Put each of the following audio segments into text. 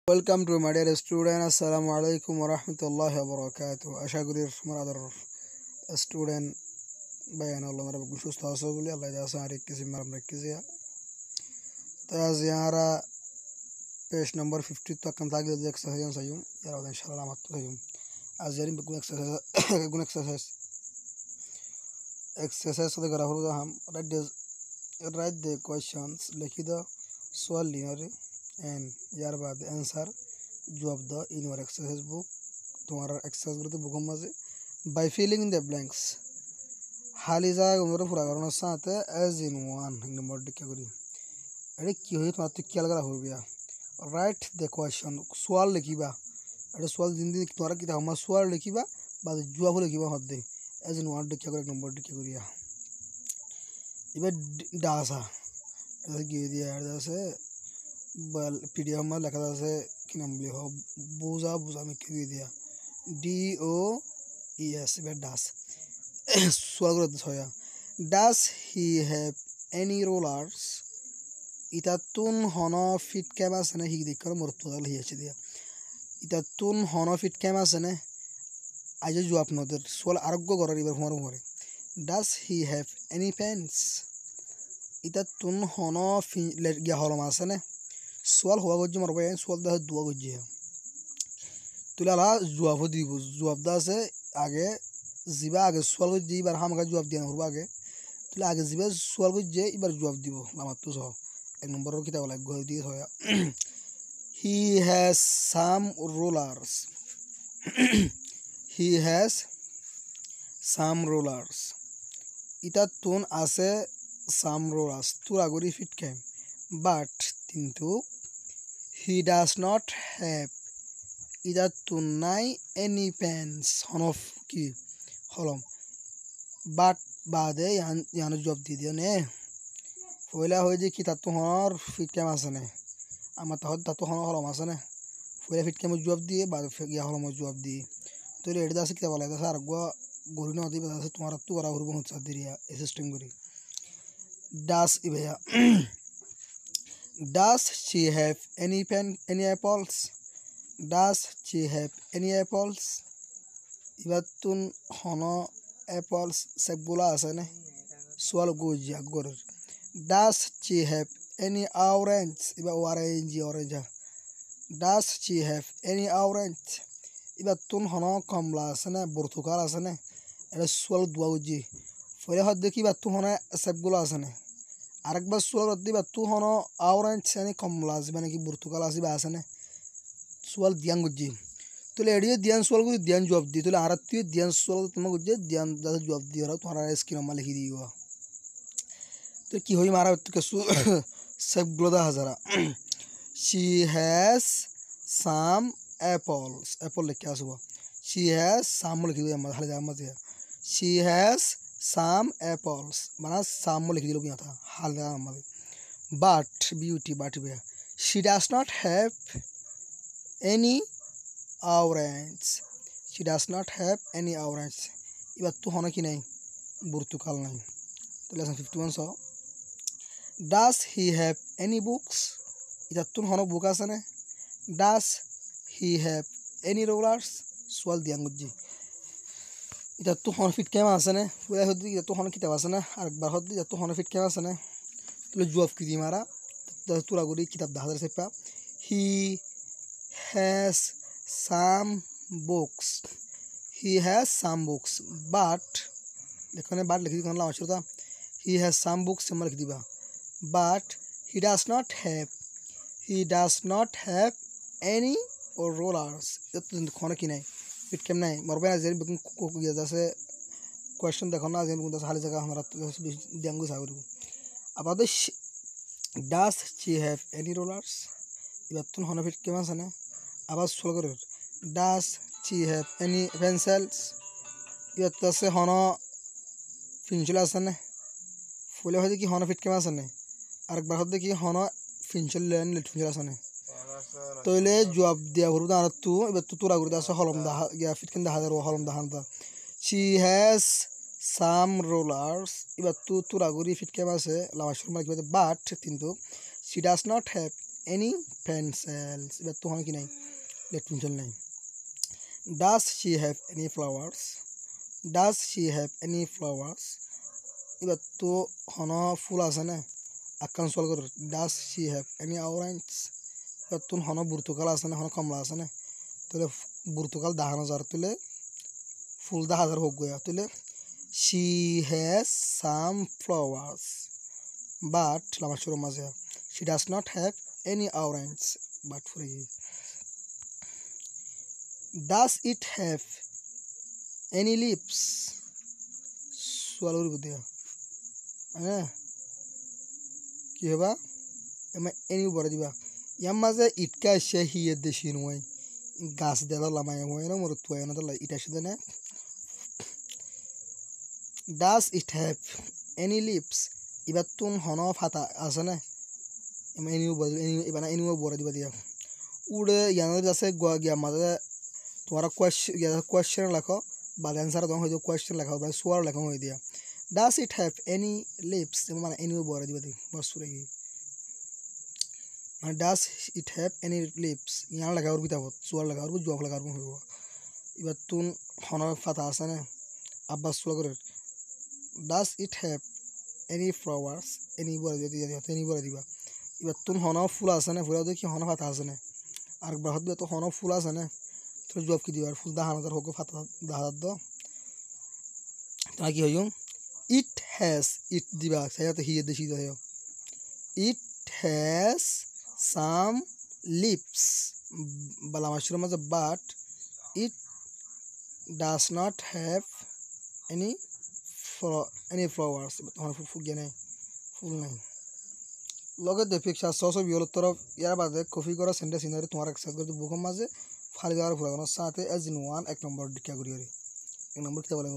Welcome to my dear student. Assalamu alaikum wa rahmatullahi wa barakatuh. আশা করি তোমাদের student বায়ান আল্লাহ মারা বকুল সুস্থ আছো বলে আল্লাহ জাসা আর কিছু মারাম রাখিছে তো আজ ইয়ারা পেজ নাম্বার 50 তক কান তাগিদ এক্সারসাইজ সাইয়ুম ইয়ারা ইনশাআল্লাহ মাত সাইয়ুম আজ ইয়ারিন বকুল এক্সারসাইজ তো করা হলো हम write the questions लिखी दो सवाल लियो and यार बाद आंसर जवाब दो इन योर एक्सरसाइज बुक तुम्हारा एक्सरसाइज करते बुक में by filling in the blanks खाली जाएगा उन्होंने पूरा करना साथ है as in one नंबर डिक्की करी अरे क्यों ही तुम्हारा तो क्या लगा हो गया write the question सवाल लिखी बा अरे सवाल जिंदगी तुम्हारा कितना हमारा सवाल लिखी बा बाद जवाब लिखी बा हद दे as in one डिक्की करी नंबर डिक्की करी या इबे डासा ऐसे गिर दिया यार जैसे पीडीएफ में लिखा था से कि नाम लिखो बूजा बूजा में क्यों दिया DOES बे डास सवाल करते सोया does he have any rollers इतातुन होनो फिट कैमा सने ही देखकर मरतुआ लिया चलिए इतातुन होनो फिट कैमा सने आज जो आपने उधर सवाल आरोग्य करो रिवर हमारे does he have any pens इतातुन होनो फिट गया हॉलो मासने सवाल हुआ कुछ मर पाए सवाल दा दुआ कुछ है तुला ला जवाब दी जवाब दा से आगे जिबा आगे सवाल कुछ जी बार हम का जवाब दिया और आगे तुला आगे जिबा सवाल कुछ जे इबार जवाब दीबो लामत तो सो एक नंबर रो किताब लाग गई दी होया he has some rollers he has some rollers इता तुन आसे some rollers तुला गोरी फिट के but किंतु he does not have either tonight any pens honof की हॉलम but बादे यान जॉब दी दियो ने फैला हो जे कि तातो हर फिट के मासने आमा तातो हर हॉलम मासने फैला फिट के में जॉब दिए बाद गया हॉलम जॉब दिए तो ले एडदा से किता वाला था सार गो गोरी न दी बता से तुम्हारा तू करा हुरबो होता दिरिया सिस्टम गोरी दास इबया Does she have any apples? Does she have any apples? इबातुन होनो apples सेबुला आसने सवाल गोजी अगोर Does she have any orange? इबा orange Does she have any orange? इबातुन होनो कमला आसने बुर्तुकाल आसने ऐसे सवाल दुआ गोजी फले हद देखी इबातुन होनो सेबुला आसने आरकबार सवाल करती बात तू होनो ऑरेंज यानी कमला जिबाने की बुर्तुकाल आसी बासने सवाल दियान गुज्जी तो लेडियो दियान सवाल को दियान जवाब दी तो ले आरती दियान सवाल तो तुम्हें गुज्जे दियान दादा जवाब दिया रहा तुम्हारा स्क्रीन में लिखी दी हुआ तो की होई मारा तो कैसु सब ग्लोदा हज़ारा she has some apples apple लिख क्या सुबह she has some लिखी दो यार हाले जाम मत यार she has some apples माना सामो लिख दिलो क्या था हाल का हमारे but beauty but बेया she does not have any orange she does not have any orange ये बात तो होना कि नहीं बुर्तुकाल नहीं तो लेसन 51 सौ does he have any books ये तो होना बुका सने does he have any rollers सवाल दिया मुझे इधर तो होना फिट क्या मासने वो होती इधर तो होना कितना मासना और बार होती इधर तो होना फिट क्या मासने तो लो जवाब की दी मारा तो तूरा गोरी किताब 10,000 से पा he has some books but लिखने बाद लिख दी कौन ला मशहूर था he has some books से मर लिख दी बा but he does not have any rollers ये तो खाना की नहीं फिट कैम नहीं मरबे ना जेरी बुकिंग को किया जैसे क्वेश्चन देखो ना जेरी बुकिंग हाल जगह हमारा दियांगु सागर अब आदे does she have any rollers ये तुम होना फिट कैम सने अब सोल करो does she have any pencils ये तो से होना फिंचुला सने फुले होते कि होना फिट कैम सने और बार होते कि होना फिंचुल लेन लिट फिंचुला सने तो ले जवाब दिया गुरु दान तू तूरा गुरु दास हॉलम दा या फिट किंदा हजार हॉलम दा हंता she has some rollers इबा Tura Guru fit के मासे लावाशुर मार के but किंतु she does not have any pencils এবার তো হন কি নাই লেট পেন্সিল নাই does she have any flowers does she have any flowers এবার তো হন ফুল আছে না আকান সল করে does she have any orange এবার তো হন বুর্তুকাল আছে না হন কমলা আছে না তাহলে বুর্তুকাল 10,000 তুলে ফুল 10,000 হোক গয়া তুলে she has some flowers but lama shuru maze she does not have any orange but for you does it have any leaves swallow budia কি হবা এমা এনি বড় দিবা ইয়াম মাঝে ইটকা সে হিয়ে দেশি নয় গাছ দেলা লামায় হয় না মোর তুই না দলা ইটা শুধু না does it have any leaves ইবাতুন হন ফাতা আছে না এমা এনিও বড় এবানা এনিও বড় দিবা দিয়া উড়ে ইয়ানোর যাচ্ছে গিয়া মাঝে তোমারা কোয়েশ্চেন লেখো বা অ্যান্সার দং হইতো কোয়েশ্চেন লেখা বা সোয়ার লেখা হই দিয়া does it have any leaves মানে এনিও বড় দিবা দি বস পুরো কি মানে does it have any leaves ইয়ান লেখা আর বিতাবত সোয়ার লেখা আর জবাব লেখা আর হইব ইবাতুন হন ফাতা আছে না আব্বাস সোলা করে does it have any flowers any বড় দিয়া এনি বড় দিবা ইবাতুন হন ফুল আছে না ফুল দেখি হন ফাতা আছে না আর বহুত তো হন ফুল আছে না তো জবাব কি দিবার ফুল 10,000 হোক ফাতা 10,000 দাও তো কি হইও it has it দিবা সাইতে হিয়ে দেশি দাও it has some leaves bala mashroom as a but it does not have any flowers full name লগে দে পিকচার সসো বিয়ল তরফ ইয়ার বাদে কপি করা সেন্টেন্স ইনারে তোমার একসাথে করে বুকম মাঝে ফালি দেওয়ার পুরো সাথে এজ ইন ওয়ান এক নম্বর ডিকা করি এক নম্বর কি বলে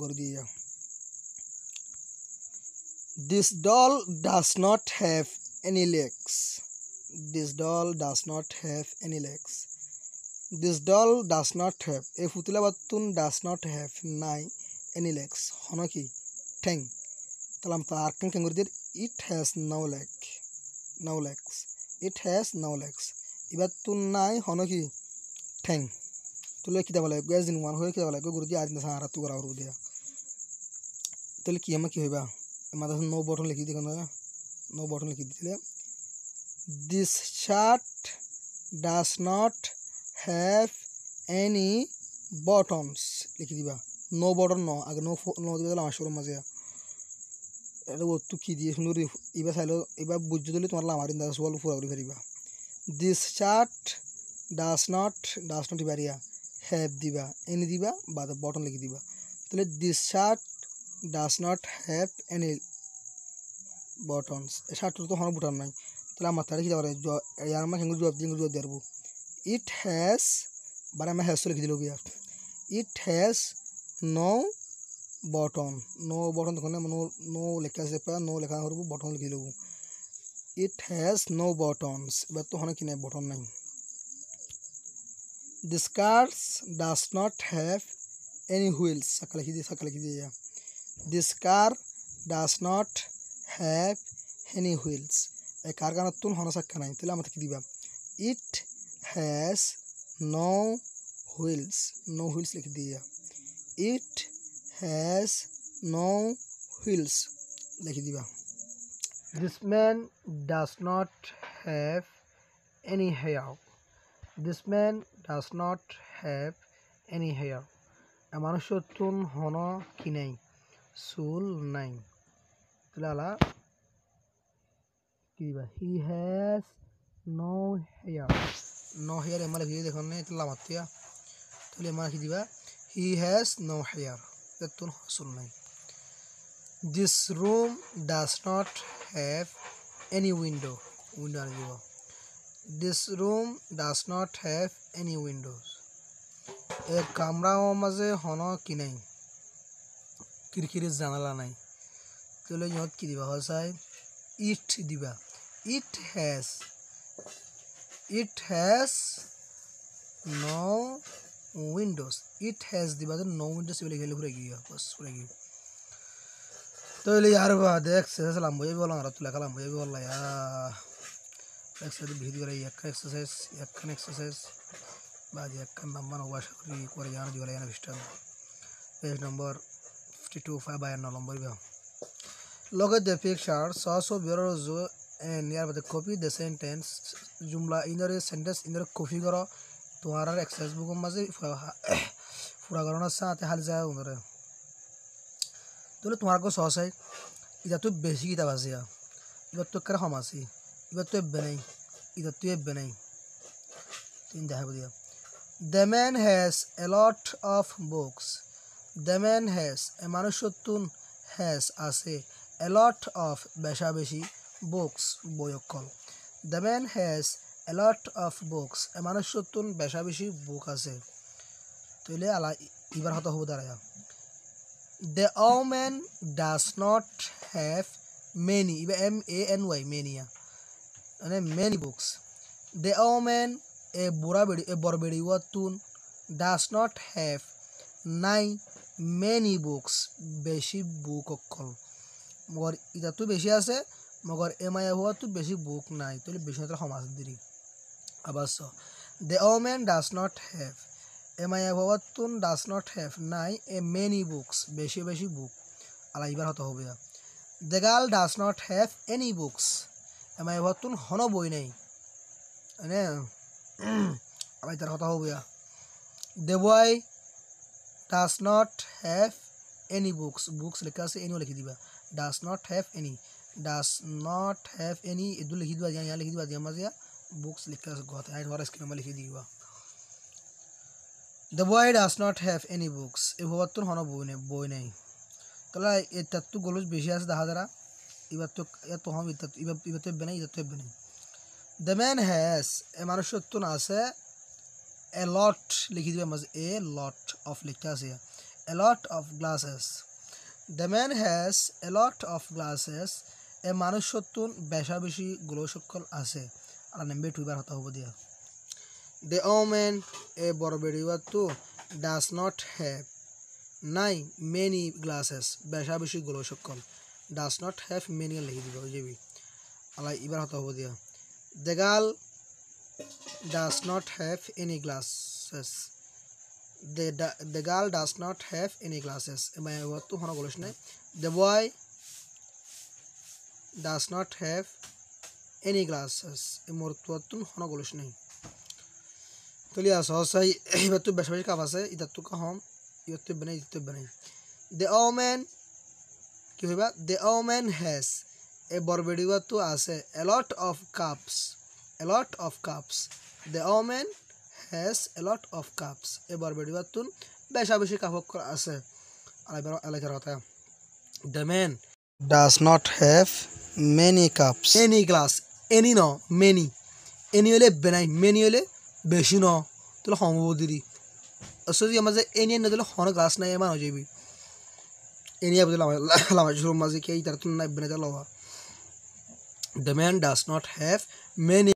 করে দিয়ে this doll does not have any legs this doll does not have any legs this doll does not have a futula batun does not have nine any legs hono ki ঠ্যাং তাহলে আর কেন কেন করে it has no legs it has no legs এবার তুন নাই হনো কি ঠ্যাং তুলে কি দেওয়া লাগে গ্যাস দিন ওয়ান হয়ে কি দেওয়া লাগে গুরু দিয়ে আজ না সারা তু করা গুরু দিয়া তাহলে কি আমার কি হইবা আমাদের নো বটন লিখি দেখুন না নো বটন লিখি দিলে this shirt does not have any buttons লিখি দিবা নো বটন নো আগে নো দিবা আমার শোরুম মাঝে এটা ও তু কি দিয়ে সুন্দর এবার চাইলো এবার বুঝতে দিলে তোমার আমার ইন্দা সোয়াল পুরা করে ফেরিবা this shirt does not দিবারিয়া have দিবা এনি দিবা বা বটন লিখি দিবা তাহলে this shirt does not have any buttons এই শার্টটার তো কোনো বুটান নাই তাহলে আমার তারিখ কি যাবে ইয়ার আমার হিঙ্গুর জবাব দেবো it has বারে আমার হ্যাস লিখে দিল গিয়া it has no button দেখুন নো লেখা আছে নো লেখা করবো বটন লিখে দেবো it has no buttons এবার তো হনে কি নাই বটন নাই this car does not have any wheels সাকা লিখে দিয়ে this car does not have any wheels এই কার গান তুন হন সাক্কা নাই তাহলে আমাকে কি দিবা it has no wheels লিখে দিয়া it has no wheels লিখে দিবা this man does not have any hair this man does not have any hair মানুষের তুন হন কি নাই চুল নাই তাহলে কি দিবা he has no hair এমন লিখে দেখুন না তাহলে মাতিয়া তাহলে এমন কি দিবা he has no hair তুন চুল নাই this room does not have any window আনি দিব this room does not have any windows এর কামরা মাঝে হন কি নাই খিড়কির জানালা নাই তাহলে ইহত কি দিবা হয় it দিবা it has no windows it has দিবা no windows বলে গেলে ঘুরে গিয়া বাস ঘুরে গিয়া তাহলে यार দেখ শেষ লাম বই বলা আর তুই লেখালাম বই বলা exercise bihidi wala yakkan exercise baadi yakkan namman obasha kore yana di wala yana bishtan page number 52 5 by 9 number ba. Look at the picture. So below and nearby the copy the sentence. Jumla inner sentence inner copy करो. तुम्हारा exercise book में से पूरा करो ना साथ हाल जाए उधर. तो तुम्हारा को सॉस है. इधर तो बेसिक ही तबाज़ है. इधर तो कर हमासी. इधर तो बनाई. इधर तो बनाई. तीन जहाँ बढ़िया. The man has a lot of books. The man has a manushotun has ase a lot of beshabeshi books boyokol. The man has a lot of books. A manushotun beshabeshi book ase. तो ले आला E bar होता हो दराया. The old man does not have many. इबे MANY many या. अने many books. The old man a borbedi watun does not have 9 many books beshi book okol मगर इधर तो बेशी आसे मगर एमाया हुआ तो बेशी book नहीं तो ले बेशी मतलब हम आसे दिरी अब आसो the old man does not have एमाया हुआ तो does not have 9 many books बेशी book अला इबार होता हो गया the girl does not have any books एमाया हुआ तो हनो बोई नहीं अने अला इधर होता हो गया the boy does not have any books लिखा से any लिखी दिया does not have any इधर लिखी दिया यहाँ लिखी दिया मज़े books लिखा से कहते हैं हमारा स्क्रीन में लिखी दिया the boy does not have any books ये हुआ तो हना बोई नहीं तो ला ये तत्तु गोलुस बेशिया से दहा जरा ये तो हम इबत तो बने the man has ए मानुष्य तो ना से a lot लिखी दिया मज़े a lot of लिखा से a lot of glasses the man has a lot of glasses ए मानुष्य तो बेशा बेशी ग्लोशक्कल आसे अला नंबर 2 बार होता हो दिया the old man ए बरबेड़ी वा तो does not have 9 many glasses बेशा बेशी ग्लोशक्कल does not have many लिखी दिया ये भी अला इबार होता हो दिया the girl does not have any glasses the girl does not have any glasses मैं वो तो होना गोलश नहीं the boy does not have any glasses मोर तो होना गोलश नहीं तो लिया सो सही इधर तो बेशबेश का फासे इधर तो का हम इधर तो बने the old man क्यों है बात the old man has a बरबेड़ी वा तो आसे a lot of cups the old man has a lot of cups ए बरबेड़ी वा तो बेशा बेशी का फक आसे अलग रहता है the man does not have many cups any glass any no many any वाले बनाई many वाले बेशी नो तो हम वो दिरी असली मज़े any ने तो हम ग्लास नहीं है मानो जी भी any अब तो लामा शुरू मज़े क्या इधर तो नहीं बने चला हुआ the man does not have many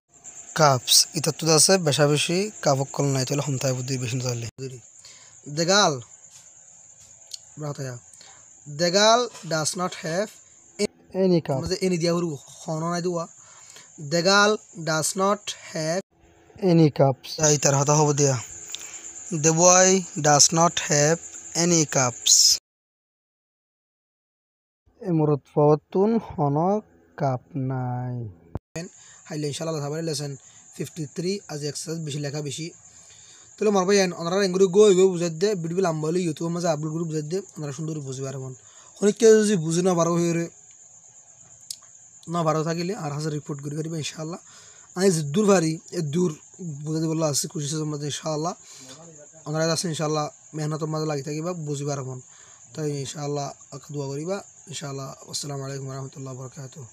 cups इधर तो दस बेशा बेशी काफ़ कल नहीं तो हम ताई बुद्धि बेशी तो ले the girl बात है the girl does not have any cups मज़े any दिया हुआ खाना नहीं दुआ the girl does not have any cups आई तरह था हो दिया the boy does not have any cups Imrat फ़ावतुन खाना cup नहीं हाइले इंशाल्लाह साबरे लेसन 53 आज एक्सरसाइज बिशी लेखा बिशी तो लो मारबा यान अनरा इंग्रू गो बुझे दे वीडियो लंबाली यूट्यूब में अपलोड करू बुझे दे अनरा सुंदर बुझे बारे मन অনেক কেউ যদি বুঝে না পারো হয়ে না পারো থাকিলে আর হাজার রিপোর্ট করে করিবে ইনশাআল্লাহ আমি দূর ভারি এ দূর বুঝাতে বললা আছে কোশিশের মধ্যে ইনশাআল্লাহ আমরা আছে ইনশাআল্লাহ মেহনতের মধ্যে লাগি থাকিবা বুঝিবার মন তাই ইনশাআল্লাহ দোয়া করিবা ইনশাআল্লাহ আসসালামু আলাইকুম ওয়া রাহমাতুল্লাহি ওয়া বারাকাতুহু।